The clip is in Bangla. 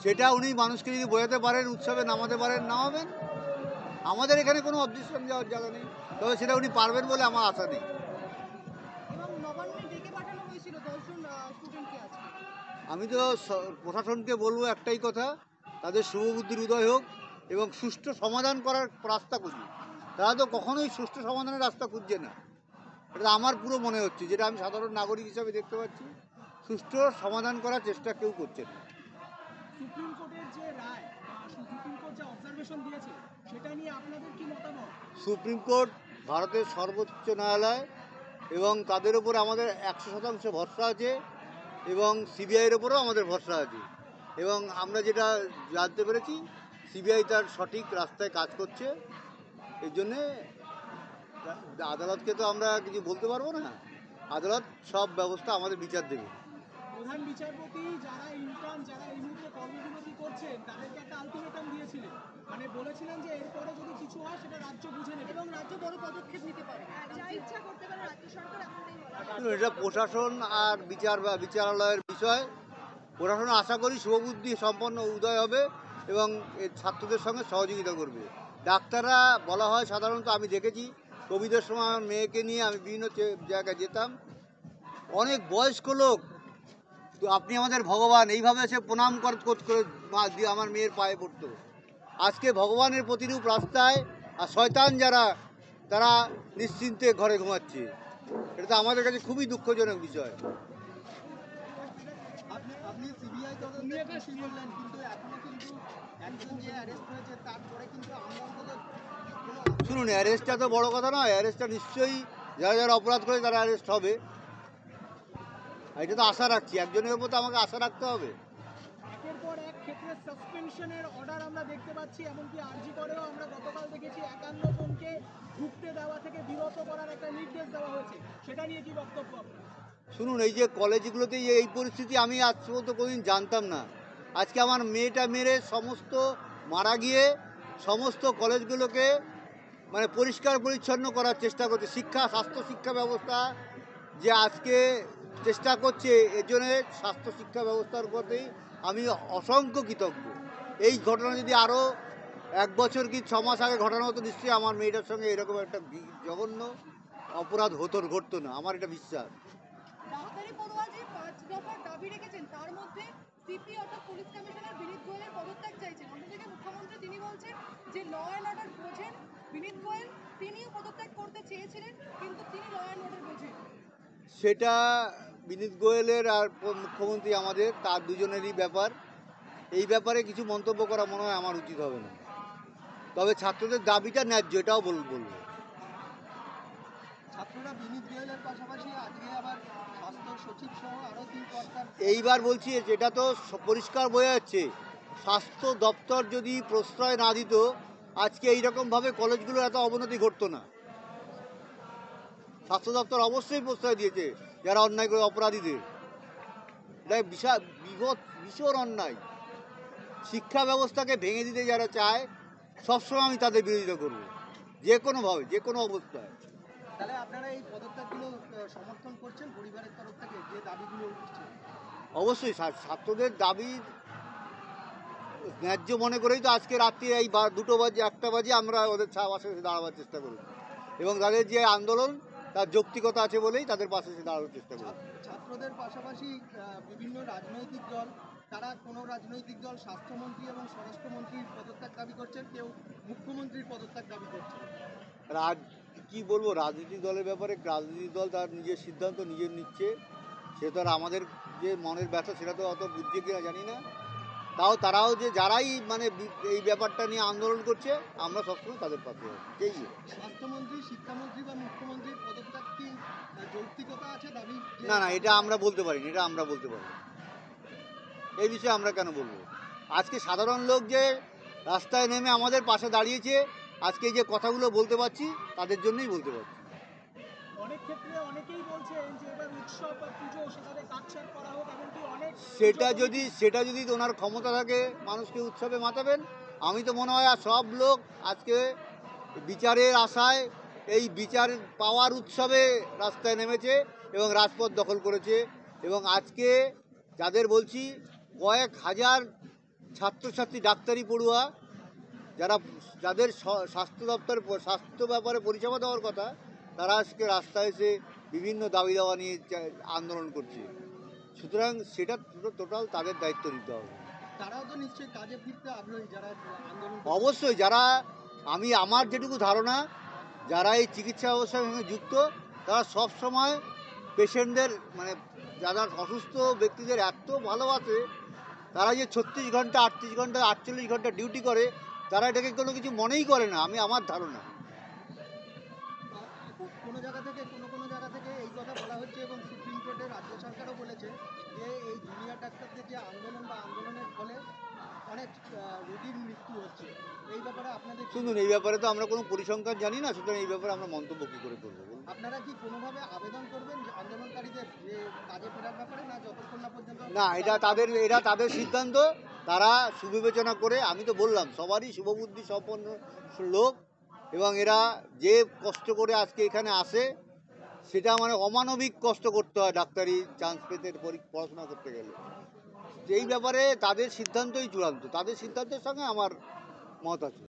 সেটা উনি মানুষকে যদি বোঝাতে পারেন, উৎসবে নামাতে পারেন, নামাবেন। আমাদের এখানে কোনো অবজেকশন যাওয়ার জায়গা নেই, তবে সেটা উনি পারবেন বলে আমার আশা নেই। আমি তো প্রশাসনকে বলবো একটাই কথা, তাদের শুভবুদ্ধির উদয় হোক এবং সুষ্ঠু সমাধান করার রাস্তা খুঁজি। তারা তো কখনোই সুষ্ঠু সমাধানের রাস্তা খুঁজছে না, এটা আমার পুরো মনে হচ্ছে, যেটা আমি সাধারণ নাগরিক হিসাবে দেখতে পাচ্ছি। সুষ্ঠু সমাধান করার চেষ্টা কেউ করছে না। সুপ্রিম কোর্টের যে রায়, সুপ্রিম কোর্ট যে অবজারভেশন দিয়েছে সেটা নিয়ে আপনাদের কি মতামত? সুপ্রিম কোর্ট ভারতের সর্বোচ্চ ন্যায়ালয় এবং তাদের উপর আমাদের 100% ভরসা আছে এবং সিবিআইয়ের উপরেও আমাদের ভরসা আছে। এবং আমরা যেটা জানতে পেরেছি, সিবিআই তার সঠিক রাস্তায় কাজ করছে। এর জন্যে আদালতকে তো আমরা কিছু বলতে পারবো না, আদালত সব ব্যবস্থা আমাদের বিচার দেবে। প্রধান বিচারপতি যারা ইন্টার্ন, যারা এই মুহূর্তে কর্মবিরতি করছেন, তাদেরকে একটা আলটিমেটাম দিয়েছিলেন, মানে বলেছিলেন যে এরপরে যদি কিছু হয় সেটা রাজ্য বুঝে নেবে এবং রাজ্য বড় পদক্ষেপ নিতে পারে, যা ইচ্ছা করতে পারে রাজ্য সরকার। এটা প্রশাসন আর বিচারালয়ের বিষয়। প্রশাসন আশা করি শুভবুদ্ধি সম্পন্ন উদয় হবে এবং ছাত্রদের সঙ্গে সহযোগিতা করবে। ডাক্তাররা বলা হয় সাধারণত, আমি দেখেছি কোভিডের সময় আমার মেয়েকে নিয়ে আমি বিভিন্ন জায়গায় যেতাম, অনেক বয়স্ক লোক, তো আপনি আমাদের ভগবান, এইভাবে সে প্রণাম করে দিয়ে আমার মেয়ের পায়ে পড়তো। আজকে ভগবানের প্রতিরূপ রাস্তায়, আর শয়তান যারা, তারা নিশ্চিন্তে ঘরে ঘুমাচ্ছে। এটা তো আমাদের কাছে খুবই দুঃখজনক বিষয়। আপনি সিবিআই তদন্তে খুশি বললেন, কিন্তু এখনো কিন্তু একজন যে অ্যারেস্ট হয়েছে তারপরে কিন্তু শুনুন, অ্যারেস্টটা তো বড় কথা নয়, অ্যারেস্টটা নিশ্চয়ই যারা যারা অপরাধ করে তারা অ্যারেস্ট হবে, এটা তো আশা রাখছি। একজনের উপর তো আমাকে আশা রাখতে হবে। একের পর এক ক্ষেত্রে সাসপেনশনের অর্ডার আমরা দেখতে পাচ্ছি, এমনকি আরজি করেও আমরা গতকাল দেখেছি 51 জনকে ঢুকতে দেওয়া থেকে বিরত করার একটা নির্দেশ দেওয়া হয়েছে, সেটা নিয়ে কি বক্তব্য? শুনুন, এই যে কলেজগুলোতে এই পরিস্থিতি আমি আজ পর্যন্ত কোনোদিন জানতাম না। আজকে আমার মেয়েটা মেরে সমস্ত মারা গিয়ে সমস্ত কলেজগুলোকে মানে পরিষ্কার পরিচ্ছন্ন করার চেষ্টা করছে। স্বাস্থ্য শিক্ষা ব্যবস্থা যে আজকে চেষ্টা করছে, এর জন্যে স্বাস্থ্য শিক্ষা ব্যবস্থার প্রতি আমি অসংখ্য কৃতজ্ঞ। এই ঘটনা যদি আরও 1 বছর কি 6 মাস আগে ঘটনা হতো, নিশ্চয়ই আমার মেয়েটার সঙ্গে এরকম একটা জঘন্য অপরাধ ঘটতো না, আমার এটা বিশ্বাস। ডাক্তারি পড়ুয়া যে 5 দফার দাবি রেখেছেন, তার মধ্যে সিপি অর্থাৎ পুলিশ কমিশনার বিনীত গোয়েলের পদত্যাগ চাইছেন। অন্যদিকে মুখ্যমন্ত্রী তিনি বলছেন যে ল অ্যান্ড অর্ডার বোঝেন বিনীত গোয়েল, তিনিও পদত্যাগ করতে চেয়েছিলেন কিন্তু তিনি ল অ্যান্ড অর্ডার বোঝেন। সেটা বিনীত গোয়েলের আর মুখ্যমন্ত্রী আমাদের, তার দুজনেরই ব্যাপার। এই ব্যাপারে কিছু মন্তব্য করা মনে হয় আমার উচিত হবে না। তবে ছাত্রদের দাবিটা ন্যায্য, এটাও বলবো। ছাত্ররা বিনীত গোয়েলের পাশাপাশি আজকে আবার স্বাস্থ্য সচিব সহ আরও 3 কর্তার এইবার বলছি, যেটা তো পরিষ্কার বোঝা যাচ্ছে, স্বাস্থ্য দপ্তর যদি প্রশ্রয় না দিত, আজকে এইরকমভাবে কলেজগুলোর এত অবনতি ঘটতো না। স্বাস্থ্য দপ্তর অবশ্যই প্রশ্রয় দিয়েছে যারা অন্যায় করে অপরাধীদের। এটা ভীষণ অন্যায়। শিক্ষা ব্যবস্থাকে ভেঙে দিতে যারা চায়, সবসময় আমি তাদের বিরোধিতা করব, যে কোনোভাবে, যে কোনো অবস্থায়। তাহলে আপনারা এই পদত্যাগগুলো সমর্থন করছেন পরিবারের তরফ থেকে, যে দাবিগুলো উঠছে? অবশ্যই ছাত্রদের দাবি ন্যায্য মনে করেই তো আজকে রাত্রি এই 2টো বাজে 1টা বাজে আমরা ওদের পাশে এসে দাঁড়াবার চেষ্টা করি, এবং তাদের যে আন্দোলন তার যৌক্তিকতা আছে বলেই তাদের পাশে এসে দাঁড়ানোর চেষ্টা করি। ছাত্রদের পাশাপাশি বিভিন্ন রাজনৈতিক দল, তারা কোনো রাজনৈতিক দল স্বাস্থ্যমন্ত্রী এবং স্বরাষ্ট্রমন্ত্রীর পদত্যাগ দাবি করছেন, কেউ মুখ্যমন্ত্রীর পদত্যাগ দাবি করছেন। কি বলবো, রাজনৈতিক দলের ব্যাপারে, রাজনৈতিক দল তার নিজের সিদ্ধান্ত নিজের নিচ্ছে, সে তো আর আমাদের যে মনের ব্যথা সেটা তো অত বুঝছে কিনা জানি না। তাও তারাও যে যারাই মানে এই ব্যাপারটা নিয়ে আন্দোলন করছে, আমরা সবসময় তাদের পাশে আছি। স্বাস্থ্যমন্ত্রী, শিক্ষামন্ত্রী বা মুখ্যমন্ত্রীর পদত্যাগ কি যৌক্তিকতা আছে দাবি? না, এটা আমরা বলতে পারি না, এটা আমরা বলতে পারি না। এই বিষয়ে আমরা কেন বলবো? আজকে সাধারণ লোক যে রাস্তায় নেমে আমাদের পাশে দাঁড়িয়েছে, আজকে যে কথাগুলো বলতে পারছি তাদের জন্যই বলতে পারছি। অনেক ক্ষেত্রে অনেকেই বলছেন যে এবার উৎসব বা পুজো সেখানে কাটছাঁট করা হোক, এমনকি অনেক সেটা যদি ওনার ক্ষমতা থাকে মানুষকে উৎসবে মাতাবেন। আমি তো মনে হয় আর সব লোক আজকে বিচারের আশায় এই বিচার পাওয়ার উৎসবে রাস্তায় নেমেছে এবং রাজপথ দখল করেছে, এবং আজকে যাদের বলছি কয়েক হাজার ছাত্রছাত্রী ডাক্তারি পড়ুয়া যাদের স্বাস্থ্য দপ্তর স্বাস্থ্য ব্যাপারে পরিষেবা দেওয়ার কথা, তারা আজকে রাস্তায় এসে বিভিন্ন দাবি দাওয়া নিয়ে আন্দোলন করছে। সুতরাং সেটা টোটাল তাদের দায়িত্ব নিতে হবে। তারাও তো নিশ্চয়ই কাজে ফিরতে আগ্রহী যারা আন্দোলন অবশ্যই আমার যেটুকু ধারণা, যারা এই চিকিৎসা ব্যবস্থার সঙ্গে যুক্ত, তারা সব সময় পেশেন্টদের মানে যারা অসুস্থ ব্যক্তিদের এত ভালোবাসে, তারা যে 36 ঘন্টা 38 ঘন্টা 48 ঘন্টা ডিউটি করে, তারা এটাকে কোনো কিছু মনেই করে না, আমার ধারণা। কোনো জায়গা থেকে এই কথা বলা হচ্ছে এবং সুপ্রিম কোর্টে রাজ্য সরকারও বলেছে যে এই জুনিয়র ডাক্তারদের যে আন্দোলনের ফলে অনেক রোগীর মৃত্যু হচ্ছে। এই ব্যাপারে আপনাদের শুনুন, এই ব্যাপারে তো আমরা কোনো পরিসংখ্যান জানি না, সুতরাং এই ব্যাপারে আমরা মন্তব্য কী করে করবো বলুন? আপনারা কি কোনোভাবে আবেদন করবেন যে আন্দোলনকারীদের যে কাজে ফেরার ব্যাপারে, না যতক্ষণ না পর্যন্ত না, এটা তাদের সিদ্ধান্ত, তারা সুবিবেচনা করে। আমি তো বললাম সবারই শুভবুদ্ধি সম্পন্ন লোক, এবং এরা যে কষ্ট করে আজকে এখানে আসে, সেটা মানে অমানবিক কষ্ট করতে হয় ডাক্তারি চান্স পেতে, পড়াশোনা করতে গেলে। এই ব্যাপারে তাদের সিদ্ধান্তই চূড়ান্ত, তাদের সিদ্ধান্তের সঙ্গে আমার মত আছে।